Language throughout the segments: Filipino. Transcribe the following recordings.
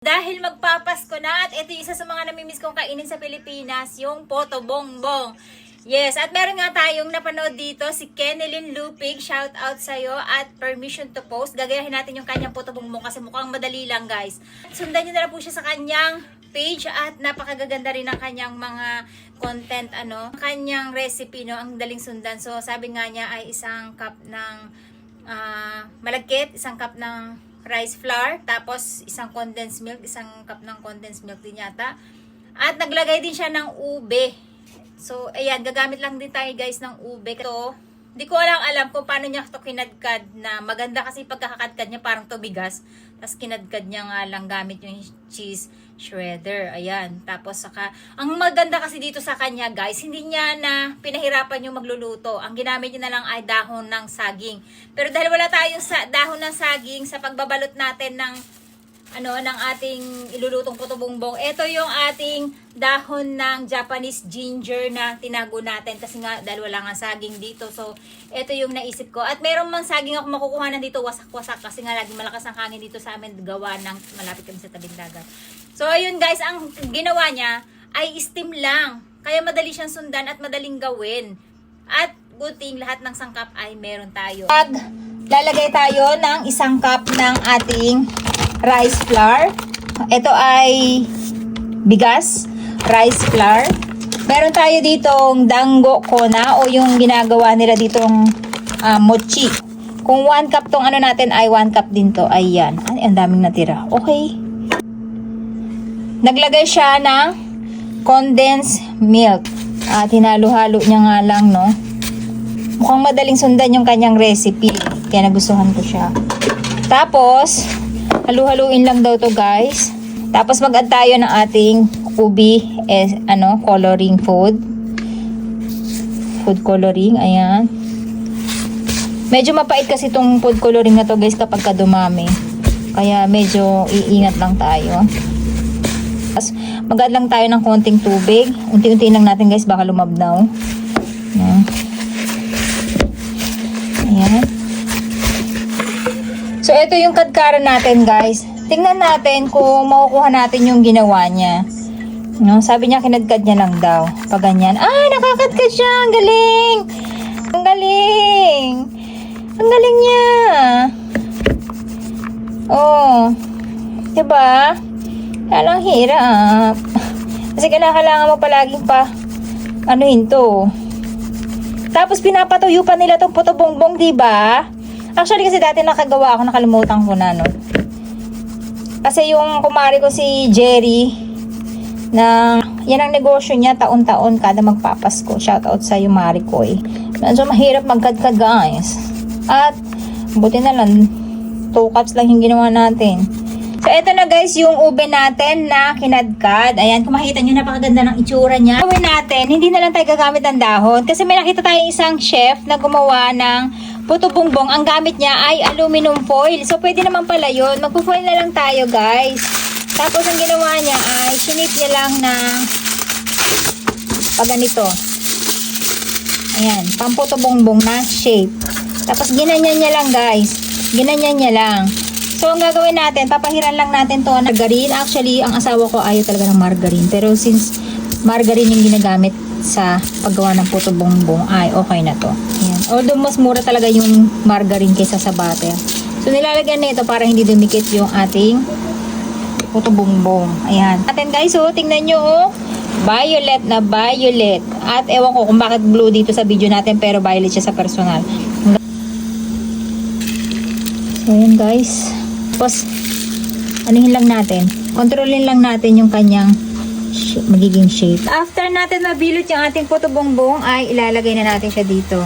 Dahil magpapasko na at ito yung isa sa mga namimiss kong kainin sa Pilipinas, yung Poto Bongbong. Yes, at meron nga tayong napanood dito, si Kenelyn Lupig, shout out sa'yo at permission to post. Gagayahin natin yung kanyang Poto Bongbong kasi mukhang madali lang guys. Sundan nyo na lang po siya sa kanyang page at napakagaganda rin ng kanyang mga content, kanyang recipe, ang daling sundan. So sabi nga niya ay isang cup ng malagkit, isang cup ng rice flour, tapos isang condensed milk, isang cup ng condensed milk din yata. At naglagay din siya ng ube. So, ayan, gagamit lang din tayo guys ng ube. Ito, di ko alam kung paano niya ito kinadkad na maganda kasi pagkakakadkad niya parang tubigas. Tapos kinadkad niya nga lang gamit yung cheese shredder. Ayan. Tapos saka, ang maganda kasi dito sa kanya guys, hindi niya na pinahirapan yung magluluto. Ang ginamit niya na lang ay dahon ng saging. Pero dahil wala tayong dahon ng saging sa pagbabalot natin ng ng ating ilulutong Poto Bongbong, ito yung ating dahon ng Japanese ginger na tinago natin kasi nga dahil wala nga saging dito. So ito yung naisip ko, at meron mang saging ako makukuha dito wasak-wasak kasi nga lagi malakas ang hangin dito sa amin, gawa ng malapit kami sa tabing dagat. So ayun guys, ang ginawa niya ay steam lang, kaya madali siyang sundan at madaling gawin. At good thing, lahat ng sangkap ay meron tayo. Lalagay tayo ng isang cup ng ating rice flour. Ito ay bigas, rice flour. Meron tayo ditong dango kona o yung ginagawa nila ditong mochi. Kung 1 cup tong natin ay 1 cup din to. Ayan. Ay, ang daming natira. Okay. Naglagay siya ng condensed milk. At hinalo-halo niya nga lang, no? Mukhang madaling sundan yung kanyang recipe. Kaya nagustuhan ko siya. Tapos, halu-haluin lang daw to guys. Tapos mag-add tayo ng ating ubi, coloring food. Food coloring, ayan. Medyo mapait kasi itong food coloring na to guys kapag dumami. Kaya medyo iingat lang tayo. Tapos mag-add lang tayo ng konting tubig. Unti-untiin lang natin guys, baka lumabnaw. Ayan. Ayan. So, ito yung kadkaran natin, guys. Tingnan natin kung makukuha natin yung ginawa niya. No, sabi niya, kinadkad niya lang daw. Pag ganyan. Ah, nakakadkad siya. Ang galing! Ang galing! Ang galing niya! Oh. Diba? Alang hirap. Kasi kailangan mo palaging hinto. Tapos, pinapatuyo pa nila itong Poto Bongbong, diba? Actually, kasi dati nakagawa ako, nakalimutan ko na, no? Kasi yung kumari ko si Jerry, yan ang negosyo niya, taon-taon, kada magpapasko. Shoutout sa iyo, Maricoy. Medyo mahirap magkadkad, guys. At, buti na lang, 2 cups lang yung ginawa natin. So, eto na guys, yung ube natin na kinadkad. Ayan, kung makikita nyo, napakaganda ng itsura niya. Gawin natin, hindi na lang tayo gagamit ng dahon. Kasi may nakita tayong isang chef na gumawa ng Poto Bongbong. Ang gamit niya ay aluminum foil. So, pwede naman pala yun. Magpo-foil na lang tayo, guys. Tapos, ang ginawa niya ay sinip niya lang ng ganito. Ayan, pang Poto Bongbong na shape. Tapos, ginanyan niya lang, guys. Ginanyan niya lang. So, ang gagawin natin, papahiran lang natin to ng margarine. Actually, ang asawa ko ayaw talaga ng margarine. Pero since margarine yung ginagamit sa paggawa ng Poto Bongbong, ay okay na to. Ayan. Although, mas mura talaga yung margarine kaysa sa butter. So, nilalagyan na ito para hindi dumikit yung ating Poto Bongbong. Ayan. Atin guys, tingnan nyo, violet na violet. At ewan ko kung bakit blue dito sa video natin, pero violet siya sa personal. So, ayan guys. Tapos, anuhin lang natin. Kontrolin lang natin yung kanyang magiging shape. After natin mabilot yung ating Poto Bongbong, ay ilalagay na natin siya dito.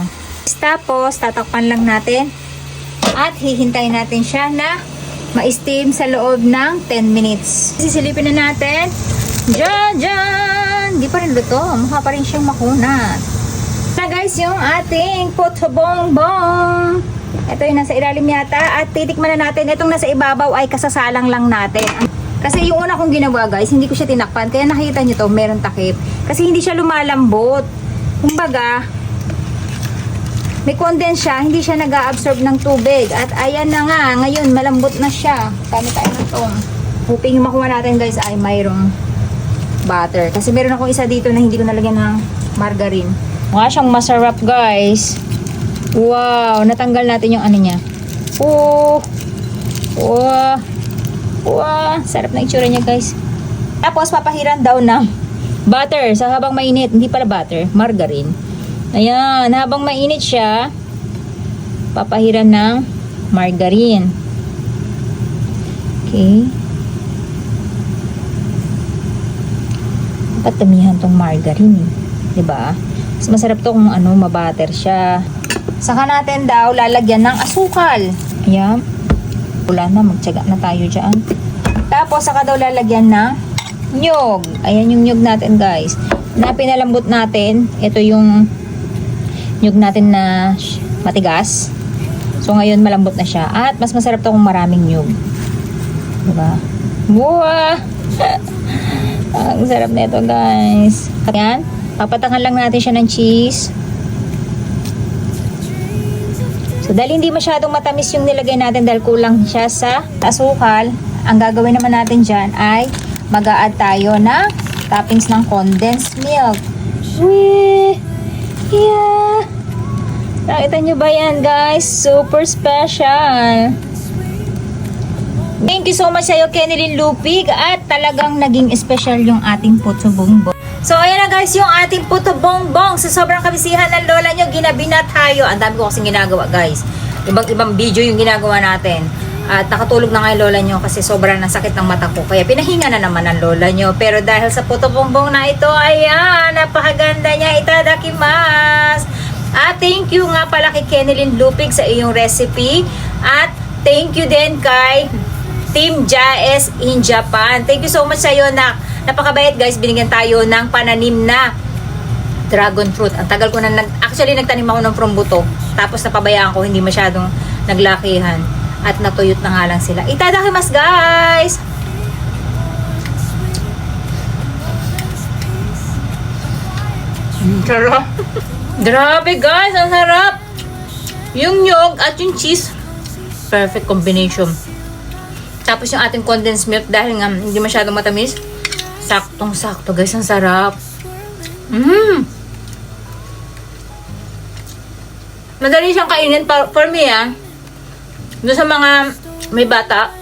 Tapos, tatakpan lang natin. At hihintayin natin siya na ma-steam sa loob ng 10 minutes. Sisilipin na natin. Diyan! Di pa rin luto. Mukha pa rin siyang makunat. Na guys, yung ating Poto Bongbong. Ito yung nasa ilalim yata at titikman na natin. Itong nasa ibabaw ay kasasalang lang natin. Kasi yung una kong ginawa guys, hindi ko siya tinakpan. Kaya nakita nyo to, meron takip. Kasi hindi siya lumalambot. Kumbaga, may condense siya, hindi siya nag-a-absorb ng tubig. At ayan na nga, ngayon malambot na siya. Kami tayo na to. Hoping yung makuha natin guys ay mayroong butter. Kasi meron akong isa dito na hindi ko nalagyan ng margarine. Mukha siyang masarap guys. Wow, natanggal natin yung ano niya. Oh. Wow. Wow, sarap na itsura niya guys. Tapos papahiran daw ng butter sa habang mainit. Hindi pala butter, margarine. Ayan, habang mainit siya, papahiran ng margarine. Okay. Dapat damihan tong margarine, 'di ba? Mas masarap to kung ano, mabatter siya. Saka natin daw lalagyan ng asukal. Ayan. Wala na, magtiyaga na tayo diyan. Tapos saka daw lalagyan ng nyog. Ayan yung nyog natin, guys. Na pinalambot natin. Ito yung nyog natin na matigas. So ngayon malambot na siya. At mas masarap to kung maraming nyog. 'Di ba? Wow! Ang sarap nito guys. Ayan, papatangan lang natin siya ng cheese. So dahil hindi masyadong matamis yung nilagay natin dahil kulang siya sa asukal, ang gagawin naman natin dyan ay mag-a-add tayo ng toppings ng condensed milk. Wee! Yeah! Nakita nyo ba yan guys? Super special! Thank you so much sa'yo, Kenilyn Lupig. At talagang naging special yung ating puto bongbong. So, ayan na guys, yung ating puto bongbong. Sa sobrang kabisihan ng lola nyo, ginabi na tayo. Ang dami ko kasing ginagawa, guys. Ibang video yung ginagawa natin. At nakatulog na nga yung lola nyo kasi sobrang nasakit ng mata ko. Kaya pinahinga na naman ang lola nyo. Pero dahil sa puto bongbong na ito, ayan, napakaganda niya. Itadakimasu. At thank you nga pala kay Kenilyn Lupig sa iyong recipe. At thank you din kay Team Jaes in Japan. Thank you so much sa iyo, nak. Napakabait guys, binigyan tayo ng pananim na dragon fruit. Ang tagal ko na actually nagtanim ako ng from buto. Tapos napabayaan ko, hindi masyadong naglakihan. At natuyot na nga lang sila. Itadakimasu guys! Sarap! Grabe guys, ang sarap! Yung nyog at yung cheese, perfect combination. Tapos yung ating condensed milk dahil nga hindi masyadong matamis. Saktong-sakto guys, ang sarap. Madali siyang kainin for me doon sa mga may bata,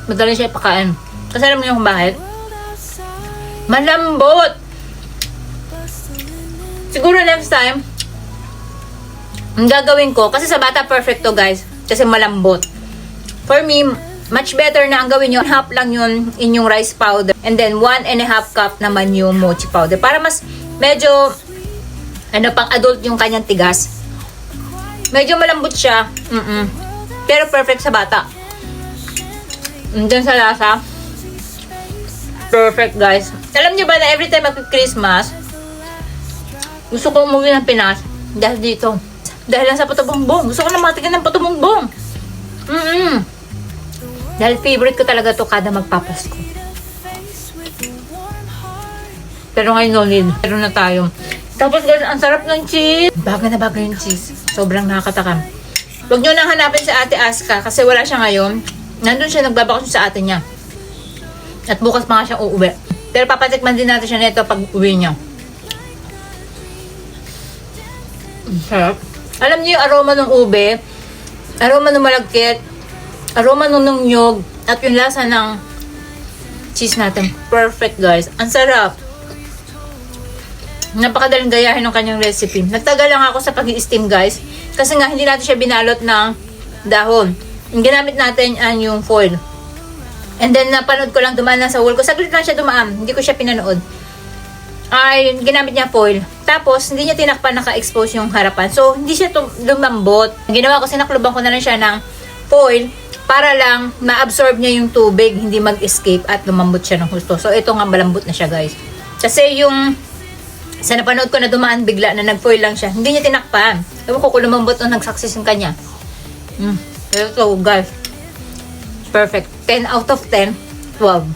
madali siya ipakain. Kasi alam niyo kung bakit? Malambot. Siguro next time, ang gagawin ko, kasi sa bata perfect to guys, kasi malambot. For me, much better na ang gawin nyo, half lang yun inyong rice powder. And then, 1.5 cup naman yung mochi powder. Para mas, medyo, pang adult yung kanyang tigas. Medyo malambot siya. Pero perfect sa bata. And then sa lasa, perfect guys. Alam nyo ba na every time mag-Christmas, gusto ko umuwi ng Pinas. Dahil dito. Dahil lang sa puto bongbong. Gusto ko na matigan ng puto bongbong. Dahil favorite ko talaga to kada magpapasko. Pero ngayon no need. Meron na tayo. Tapos guys, ang sarap ng cheese. Bagay na bagay yung cheese. Sobrang nakakatakam. Huwag nyo nang hanapin sa Ate Aska kasi wala siya ngayon. Nandun siya, nagbabakasyon sa ate niya. At bukas pa nga siyang uuwi. Pero papatikman din natin siya nito pag uwi niya. Sarap. Alam niyo yung aroma ng ube, aroma ng malagkit, aroma ng nyog, at yung lasa ng cheese natin. Perfect guys. Ang sarap. Napakadaling gayahin ng kanyang recipe. Nagtagal lang ako sa pag-i-steam guys. Kasi nga hindi natin siya binalot ng dahon. Yung ginamit natin ay yung foil. And then napanood ko lang, dumaan lang sa wall ko. Saglit lang siya dumaan. Hindi ko siya pinanood. Ay, ginamit niya foil. Tapos, hindi niya tinakpan, naka-expose yung harapan. So, hindi siya lumambot. Ginawa ko, sinakluban ko na lang siya ng foil para lang ma-absorb niya yung tubig, hindi mag-escape at lumambot siya ng husto. So, ito nga malambot na siya, guys. Kasi yung sa napanood ko na dumaan bigla na nag-foil lang siya, hindi niya tinakpan. Ewan ko kung lumambot o nag-success yung kanya. Pero ito, guys. Perfect. 10 out of 10. 12.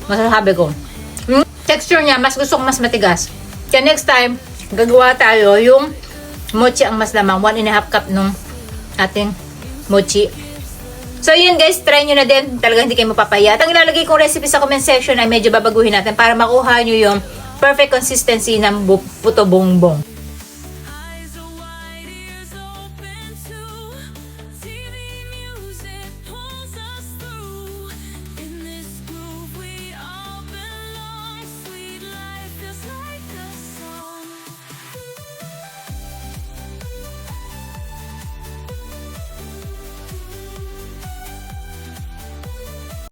Masasabi ko. Texture niya, mas gusto ko mas matigas. Kaya next time, gagawa tayo yung mochi ang mas lamang. 1.5 cup nung ating mochi. So yun guys, try nyo na din. Talagang hindi kayo mapapayat. Ang ilalagay kong recipe sa comment section ay medyo babaguhin natin para makuha nyo yung perfect consistency ng puto bongbong.